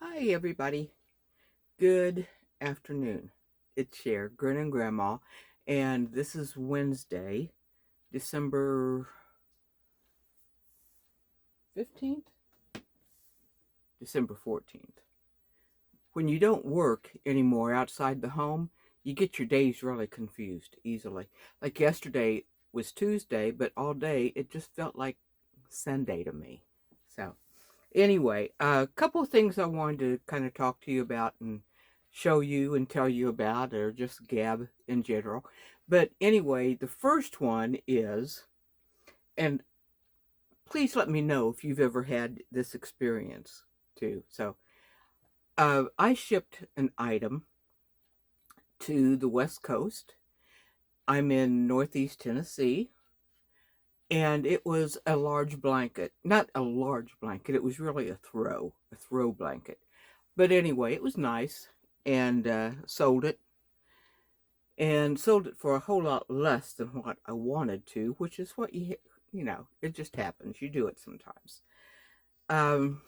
Hi, everybody. Good afternoon. It's Cher, Grin and Grandma, and this is Wednesday, December 15th? December 14th. When you don't work anymore outside the home, you get your days really confused easily. Like yesterday was Tuesday, but all day it just felt like Sunday to me. So, anyway, a couple of things I wanted to kind of talk to you about and show you and tell you about, or just gab in general. But anyway, the first one is, and please let me know if you've ever had this experience too. So, I shipped an item to the West Coast. I'm in Northeast Tennessee, and it was a large blanket. Not a large blanket, it was really a throw blanket. But anyway, it was nice, and sold it for a whole lot less than what I wanted to, which is what it just happens. You do it sometimes. Um,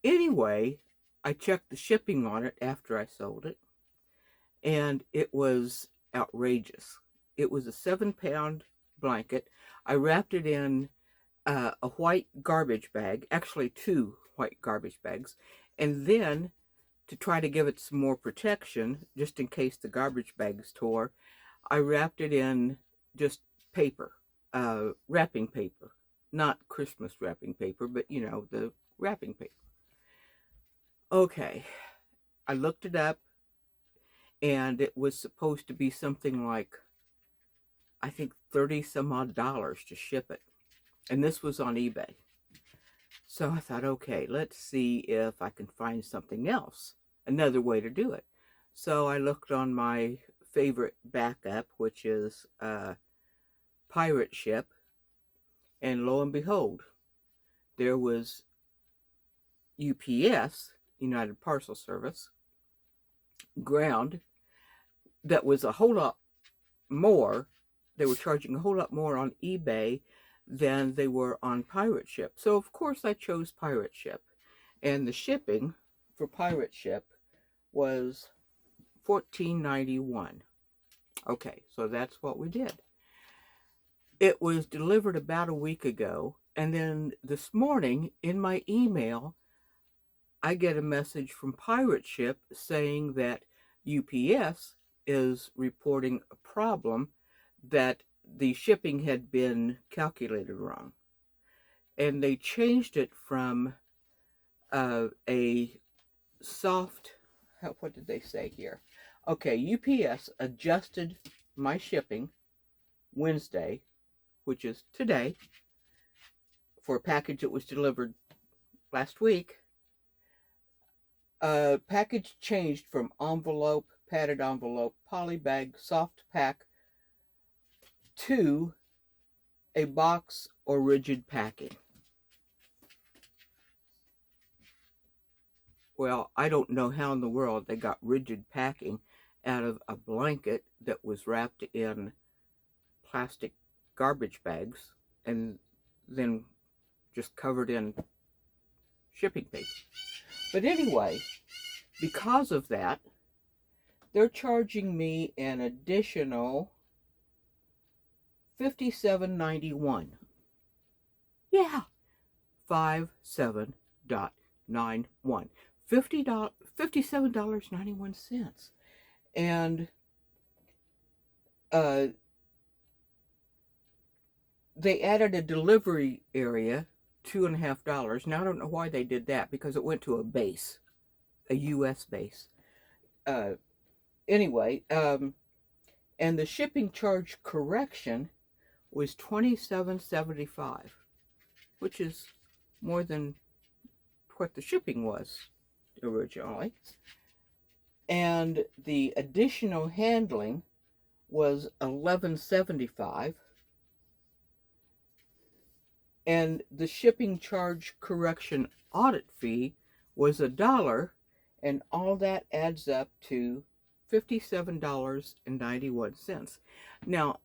anyway, I checked the shipping on it after I sold it, and it was outrageous. It was a 7 pound blanket. I wrapped it in a white garbage bag, actually two white garbage bags, and then to try to give it some more protection, just in case the garbage bags tore, I wrapped it in just paper, wrapping paper, not Christmas wrapping paper, but the wrapping paper. Okay, I looked it up, and it was supposed to be something like, I think, 30 some odd dollars to ship it. And this was on eBay. So I thought, okay, let's see if I can find something else, another way to do it. So I looked on my favorite backup, which is Pirate Ship, and lo and behold, there was UPS, United Parcel Service, ground that was a whole lot more. They were charging a whole lot more on eBay than they were on Pirate Ship. So of course I chose Pirate Ship, and the shipping for Pirate Ship was $14.91. Okay, so that's what we did. It was delivered about a week ago, and then this morning in my email, I get a message from Pirate Ship saying that UPS is reporting a problem, that the shipping had been calculated wrong. And they changed it from a soft, what did they say here? Okay, UPS adjusted my shipping Wednesday, which is today, for a package that was delivered last week. Package changed from envelope, padded envelope, poly bag, soft pack to a box or rigid packing. Well, I don't know how in the world they got rigid packing out of a blanket that was wrapped in plastic garbage bags and then just covered in shipping paper. But anyway, because of that, they're charging me an additional $57.91. Yeah, 57.91. $57.91. And uh, they added a delivery area, $2.50. Now I don't know why they did that, because it went to a base, a U.S. base. Uh, anyway, and the shipping charge correction was $27.75, which is more than what the shipping was originally. And the additional handling was $11.75, and the shipping charge correction audit fee was $1, and all that adds up to $57.91. Now,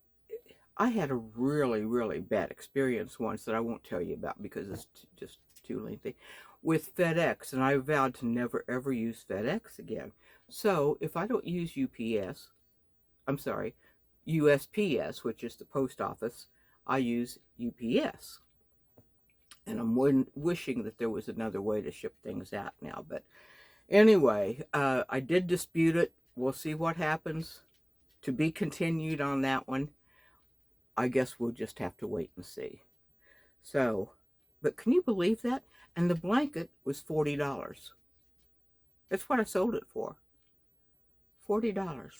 I had a really, really bad experience once that I won't tell you about because it's just too lengthy with FedEx, and I vowed to never ever use FedEx again. So if I don't use UPS, I'm sorry, USPS, which is the post office, I use UPS. And I'm wishing that there was another way to ship things out now. But anyway, I did dispute it. We'll see what happens. To be continued on that one. I guess we'll just have to wait and see. So, but can you believe that? And the blanket was $40. That's what I sold it for. $40.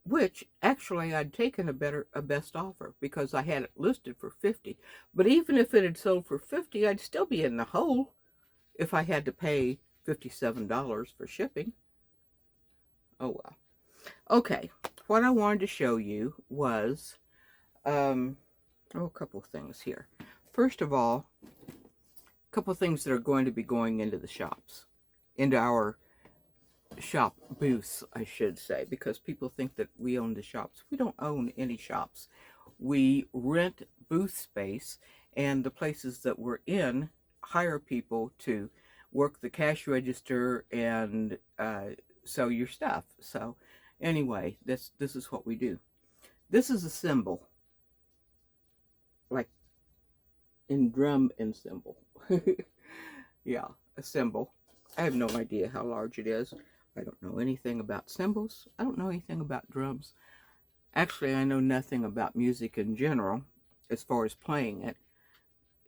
Which actually I'd taken a best offer because I had it listed for 50. But even if it had sold for 50, I'd still be in the hole if I had to pay $57 for shipping. Oh well. Okay, what I wanted to show you was a couple of things here. First of all, a couple of things that are going to be going into the shops, into our shop booths, I should say, because people think that we own the shops. We don't own any shops. We rent booth space, and the places that we're in hire people to work the cash register and sell your stuff. So anyway, this is what we do. This is a cymbal, like in drum and cymbal. Yeah, a cymbal. I have no idea how large it is. I don't know anything about cymbals. I don't know anything about drums. Actually, I know nothing about music in general as far as playing it.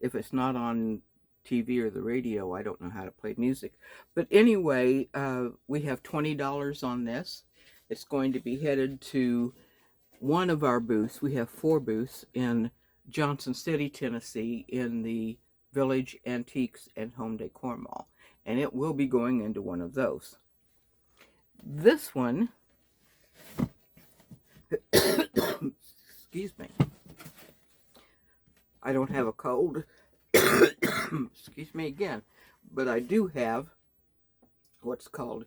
If it's not on TV or the radio, I don't know how to play music. But anyway, we have $20 on this. It's going to be headed to one of our booths. We have 4 booths in Johnson City, Tennessee, in the Village Antiques and Home Decor Mall. And it will be going into one of those. This one, excuse me, I don't have a cold, excuse me again, but I do have what's called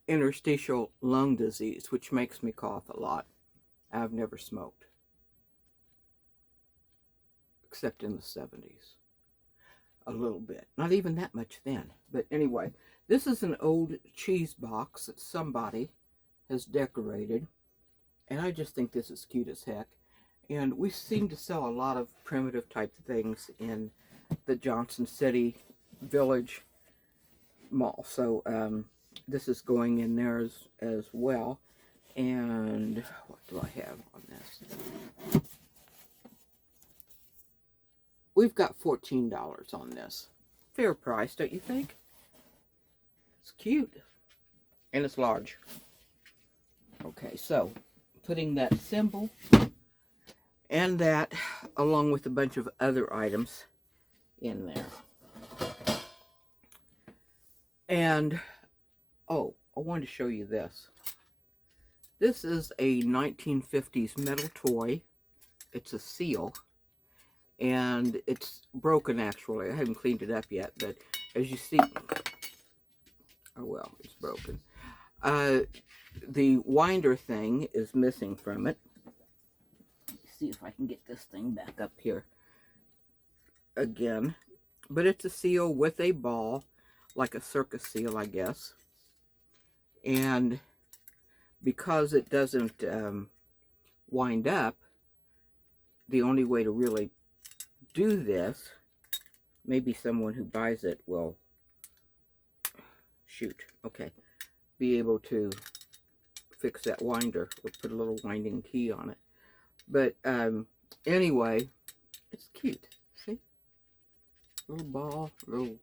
interstitial lung disease, which makes me cough a lot. I've never smoked, except in the 70s. A little bit. Not even that much then. But anyway, this is an old cheese box that somebody has decorated. And I just think this is cute as heck. And we seem to sell a lot of primitive type things in the Johnson City Village Mall. So this is going in there as well. And what do I have on this? We've got $14 on this. Fair price, don't you think? It's cute. And it's large. Okay, so putting that cymbal and that along with a bunch of other items in there. And, oh, I wanted to show you this. This is a 1950s metal toy. It's a seal. And it's broken, actually. I haven't cleaned it up yet, but as you see, oh well, it's broken. The winder thing is missing from it. Let's see if I can get this thing back up here again. But it's a seal with a ball, like a circus seal, I guess. And because it doesn't wind up, the only way to really do this, maybe someone who buys it will be able to fix that winder or put a little winding key on it. But anyway, it's cute. See, little ball, little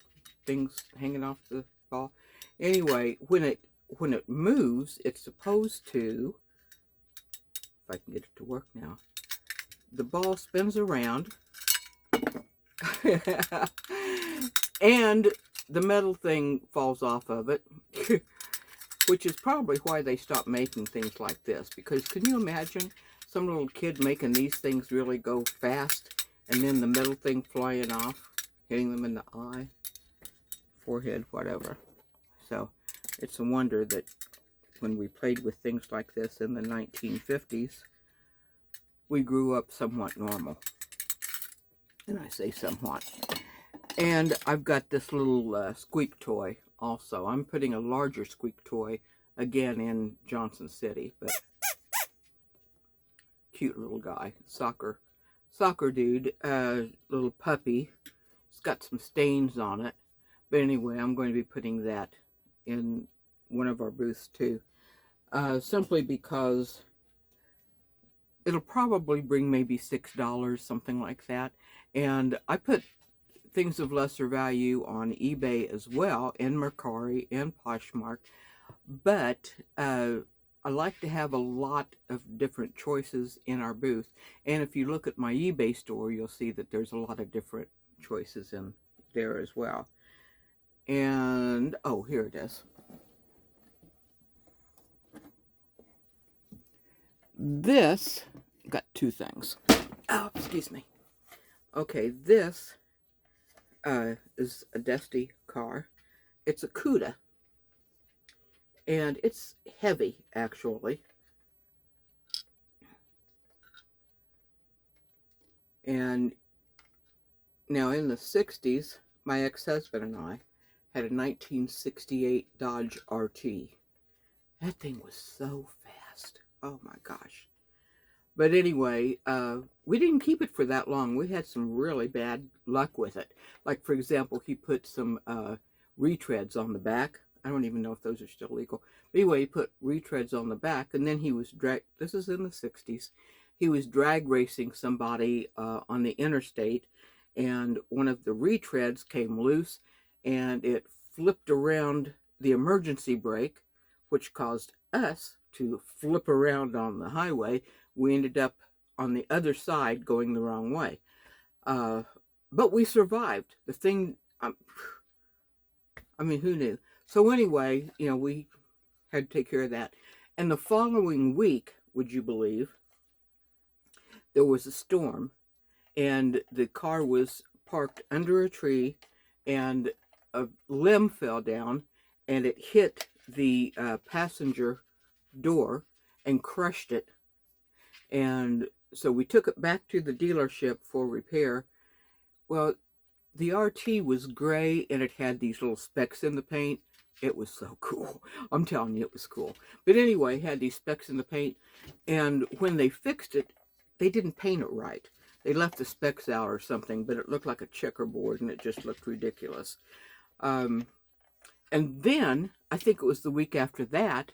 things hanging off the ball. Anyway, when it moves, it's supposed to, if I can get it to work now, the ball spins around. And the metal thing falls off of it, which is probably why they stopped making things like this. Because can you imagine some little kid making these things really go fast, and then the metal thing flying off, hitting them in the eye, forehead, whatever. So it's a wonder that when we played with things like this in the 1950s, we grew up somewhat normal. And I say somewhat. And I've got this little squeak toy also. I'm putting a larger squeak toy again in Johnson City, but cute little guy, soccer dude, little puppy. It's got some stains on it. But anyway, I'm going to be putting that in one of our booths too. Simply because it'll probably bring maybe $6, something like that. And I put things of lesser value on eBay as well, and Mercari and Poshmark. But I like to have a lot of different choices in our booth. And if you look at my eBay store, you'll see that there's a lot of different choices in there as well. And, oh, here it is. This, got two things. Oh, excuse me. Okay, this is a Dusty car. It's a Cuda. And it's heavy, actually. And now in the 60s, my ex-husband and I had a 1968 Dodge RT. That thing was so fast. Oh my gosh. But anyway, we didn't keep it for that long. We had some really bad luck with it. Like, for example, he put some retreads on the back. I don't even know if those are still legal. But anyway, he put retreads on the back, and then he was this is in the 60s. He was drag racing somebody on the interstate, and one of the retreads came loose, and it flipped around the emergency brake, which caused us to flip around on the highway. We ended up on the other side going the wrong way. But we survived. The thing, I mean, who knew? So anyway, you know, we had to take care of that. And the following week, would you believe, there was a storm, and the car was parked under a tree, and a limb fell down, and it hit the passenger door and crushed it. And so we took it back to the dealership for repair. Well, the RT was gray, and it had these little specks in the paint. It was so cool. I'm telling you, it was cool. But anyway, it had these specks in the paint, and when they fixed it, they didn't paint it right. They left the specks out or something, but it looked like a checkerboard, and it just looked ridiculous. And then, I think it was the week after that,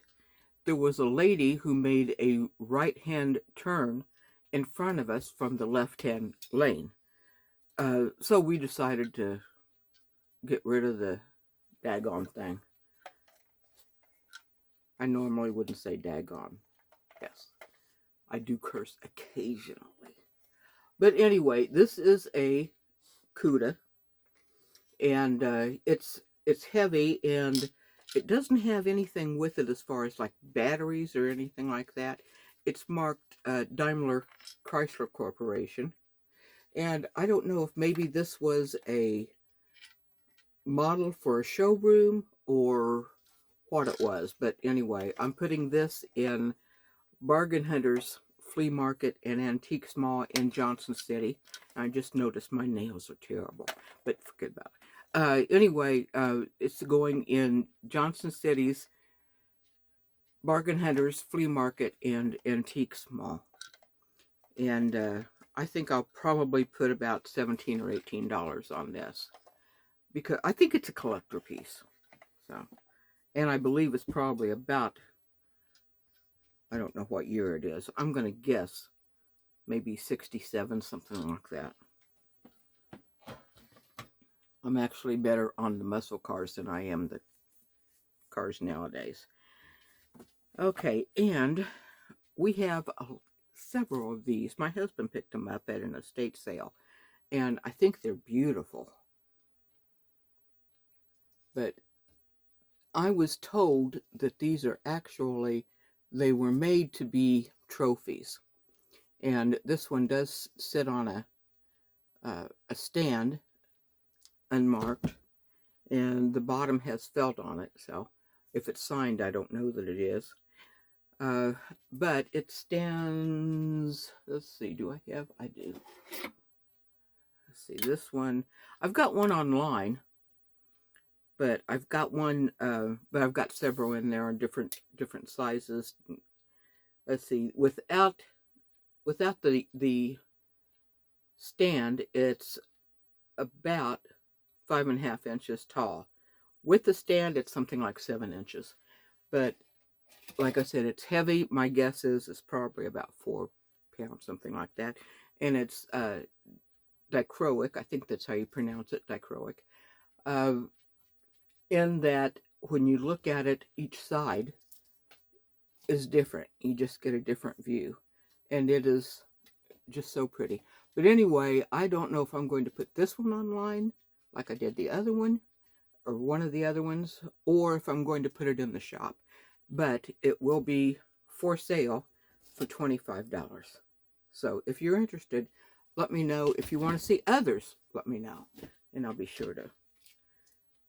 there was a lady who made a right-hand turn in front of us from the left-hand lane. So we decided to get rid of the daggone thing. I normally wouldn't say daggone. Yes, I do curse occasionally. But anyway, this is a Cuda, and it's heavy, and it doesn't have anything with it as far as like batteries or anything like that. It's marked Daimler Chrysler Corporation. And I don't know if maybe this was a model for a showroom or what it was. But anyway, I'm putting this in Bargain Hunters Flea Market and Antiques Mall in Johnson City. I just noticed my nails are terrible, but forget about it. Anyway, it's going in Johnson City's Bargain Hunters Flea Market and Antiques Mall. And I think I'll probably put about $17 or $18 on this, because I think it's a collector piece. So, and I believe it's probably about, I don't know what year it is. I'm going to guess maybe 67, something like that. I'm actually better on the muscle cars than I am the cars nowadays. Okay, and we have several of these. My husband picked them up at an estate sale, and I think they're beautiful. But I was told that these are actually, they were made to be trophies. And this one does sit on a stand, unmarked, and the bottom has felt on it. So If it's signed, I don't know that it is. But it stands, let's see, do I have? I do. Let's see, this one, I've got one online, but I've got one, but I've got several in there on different sizes. Let's see, without the stand, it's about 5.5 inches tall. With the stand, it's something like 7 inches. But like I said, it's heavy. My guess is it's probably about 4 pounds, something like that. And it's dichroic. I think that's how you pronounce it, dichroic. In that, when you look at it, each side is different. You just get a different view. And it is just so pretty. But anyway, I don't know if I'm going to put this one online like I did the other one, or one of the other ones, or if I'm going to put it in the shop. But it will be for sale for $25. So if you're interested, let me know. If you want to see others, let me know, and I'll be sure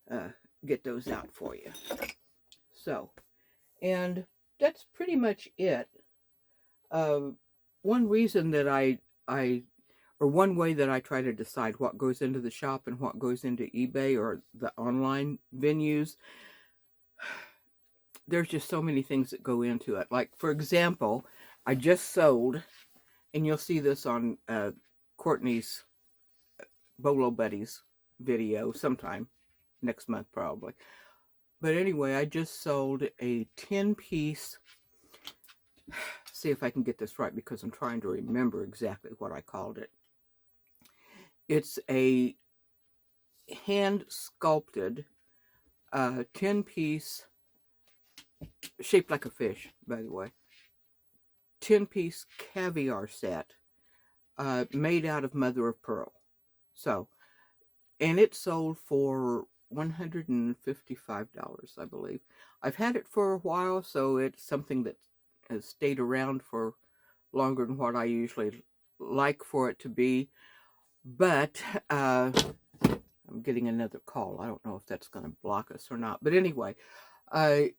to get those out for you. So, and that's pretty much it. One reason that or one way that I try to decide what goes into the shop and what goes into eBay or the online venues, there's just so many things that go into it. Like, for example, I just sold, and you'll see this on Courtney's Bolo Buddies video sometime next month probably. But anyway, I just sold a 10-piece, see if I can get this right because I'm trying to remember exactly what I called it. It's a hand-sculpted 10-piece, shaped like a fish, by the way, 10-piece caviar set made out of mother of pearl. So, and it sold for $155, I believe. I've had it for a while, so it's something that has stayed around for longer than what I usually like for it to be. But I'm getting another call. I don't know if that's going to block us or not. But anyway, I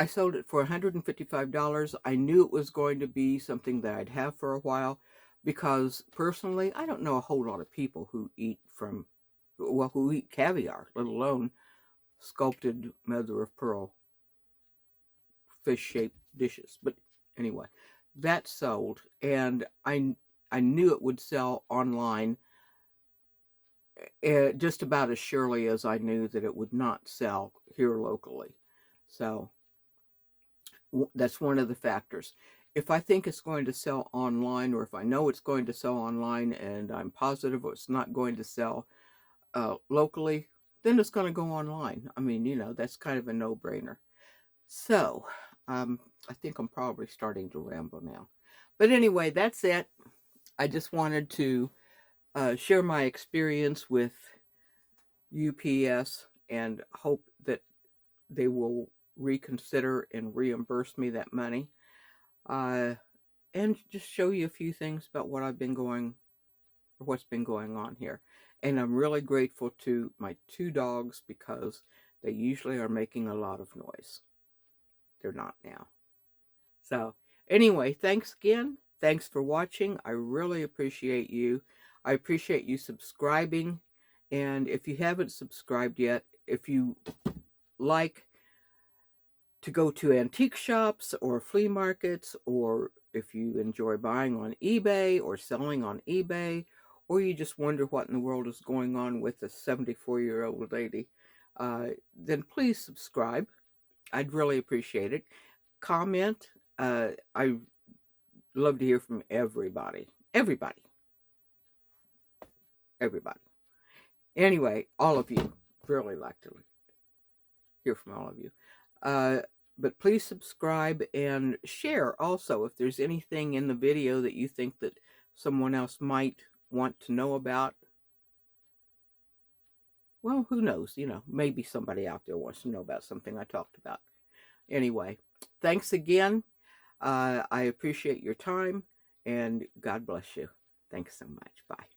sold it for $155. I knew it was going to be something that I'd have for a while because personally, I don't know a whole lot of people who eat who eat caviar, let alone sculpted mother of pearl fish-shaped dishes. But anyway, that sold, and I knew it would sell online just about as surely as I knew that it would not sell here locally. So that's one of the factors. If I think it's going to sell online, or if I know it's going to sell online and I'm positive it's not going to sell locally, then it's going to go online. I mean, that's kind of a no-brainer. So, I think I'm probably starting to ramble now. But anyway, that's it. I just wanted to share my experience with UPS and hope that they will reconsider and reimburse me that money. And just show you a few things about what's been going on here. And I'm really grateful to my 2 dogs because they usually are making a lot of noise. They're not now. So anyway, thanks again. Thanks for watching. I really appreciate you. I appreciate you subscribing. And if you haven't subscribed yet, if you like to go to antique shops or flea markets, or if you enjoy buying on eBay or selling on eBay, or you just wonder what in the world is going on with a 74-year-old lady, then please subscribe. I'd really appreciate it. Comment. I love to hear from everybody. Everybody. Anyway, all of you. Really like to hear from all of you. But please subscribe and share also if there's anything in the video that you think that someone else might want to know about. Well, who knows? Maybe somebody out there wants to know about something I talked about. Anyway, thanks again. I appreciate your time, and God bless you. Thanks so much. Bye.